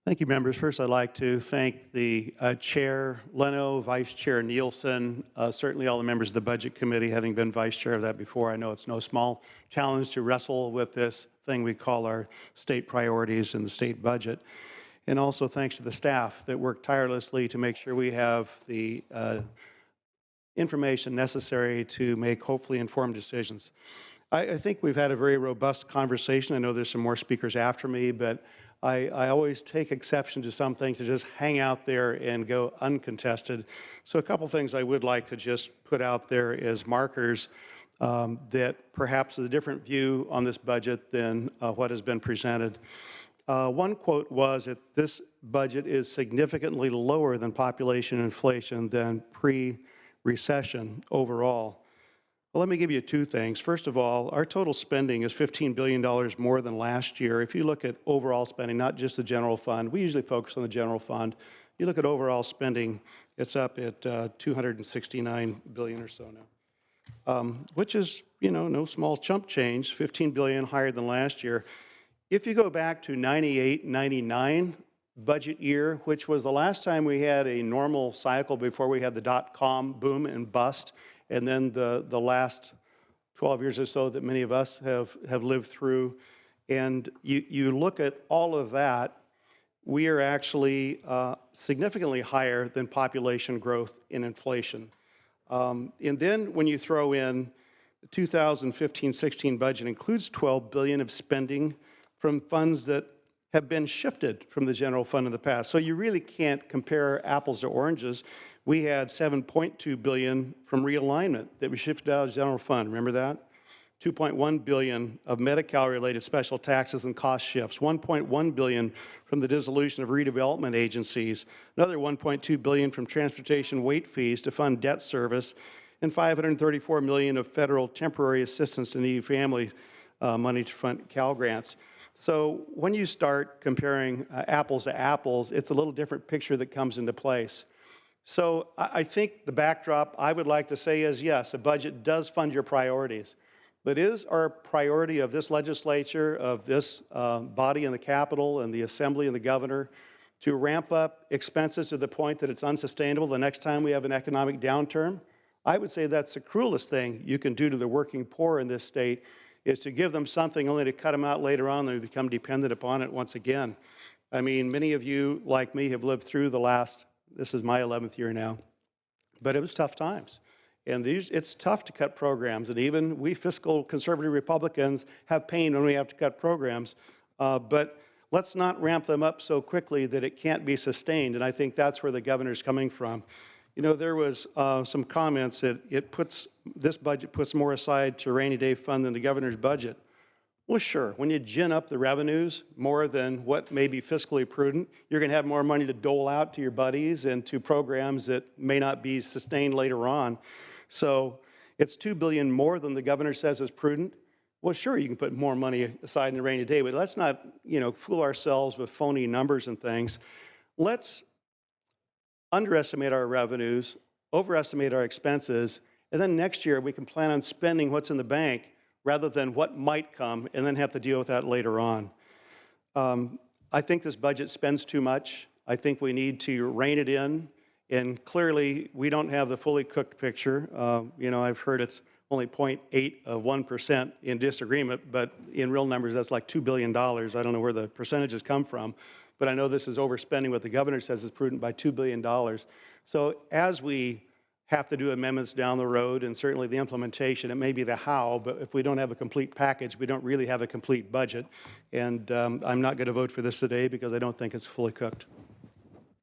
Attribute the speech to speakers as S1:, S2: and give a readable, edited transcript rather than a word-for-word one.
S1: Thank you, members. First, I'd like to thank the Chair Leno, Vice Chair Nielsen, certainly all the members of the Budget Committee, having been Vice Chair of that before. I know it's no small challenge to wrestle with this thing we call our state priorities and the state budget. And also thanks to the staff that worked tirelessly to make sure we have the information necessary to make hopefully informed decisions. I think we've had a very robust conversation. I know there's some more speakers after me, but I always take exception to some things that just hang out there and go uncontested. So a couple things I would like to just put out there as markers that perhaps is a different view on this budget than what has been presented. One quote was that this budget is significantly lower than population inflation than pre-recession overall. Well, let me give you two things. First of all, our total spending is $15 billion more than last year. If you look at overall spending, not just the general fund, we usually focus on the general fund. You look at overall spending, it's up at $269 billion or so now, which is, you know, no small chump change, $15 billion higher than last year. If you go back to 98, 99 budget year, which was the last time we had a normal cycle before we had the dot-com boom and bust, and then the last 12 years or so that many of us have lived through, and you look at all of that, we are actually significantly higher than population growth in inflation. And then when you throw in the 2015-16 budget includes $12 billion of spending from funds that have been shifted from the general fund in the past. So you really can't compare apples to oranges. We had $7.2 billion from realignment that we shifted out of the general fund. Remember that? $2.1 billion of Medi-Cal-related special taxes and cost shifts. $1.1 billion from the dissolution of redevelopment agencies. Another $1.2 billion from transportation weight fees to fund debt service, and $534 million of federal temporary assistance to needy families, money to fund Cal grants. So when you start comparing apples to apples, it's a little different picture that comes into place. So I think the backdrop I would like to say is, yes, a budget does fund your priorities, but is our priority of this legislature, of this body in the Capitol and the Assembly and the governor to ramp up expenses to the point that it's unsustainable the next time we have an economic downturn? I would say that's the cruelest thing you can do to the working poor in this state, is to give them something only to cut them out later on and become dependent upon it once again. I mean, many of you, like me, have lived through the last, this is my 11th year now, but it was tough times. And it's tough to cut programs, and even we fiscal conservative Republicans have pain when we have to cut programs, but let's not ramp them up so quickly that it can't be sustained, and I think that's where the governor's coming from. You know, there was some comments that this budget puts more aside to rainy day fund than the governor's budget. Well, sure, when you gin up the revenues more than what may be fiscally prudent, you're going to have more money to dole out to your buddies and to programs that may not be sustained later on. So it's $2 billion more than the governor says is prudent. Well, sure, you can put more money aside in a rainy day, but let's not, you know, fool ourselves with phony numbers and things. Let's underestimate our revenues, overestimate our expenses, and then next year we can plan on spending what's in the bank rather than what might come and then have to deal with that later on. I think this budget spends too much. I think we need to rein it in, and clearly we don't have the fully cooked picture. You know, I've heard it's only 0.8 of 1% in disagreement, but in real numbers that's like $2 billion. I don't know where the percentages come from, but I know this is overspending what the governor says is prudent by $2 billion. So as we have to do amendments down the road, and certainly the implementation, it may be the how, but if we don't have a complete package, we don't really have a complete budget. And I'm not going to vote for this today because I don't think it's fully cooked.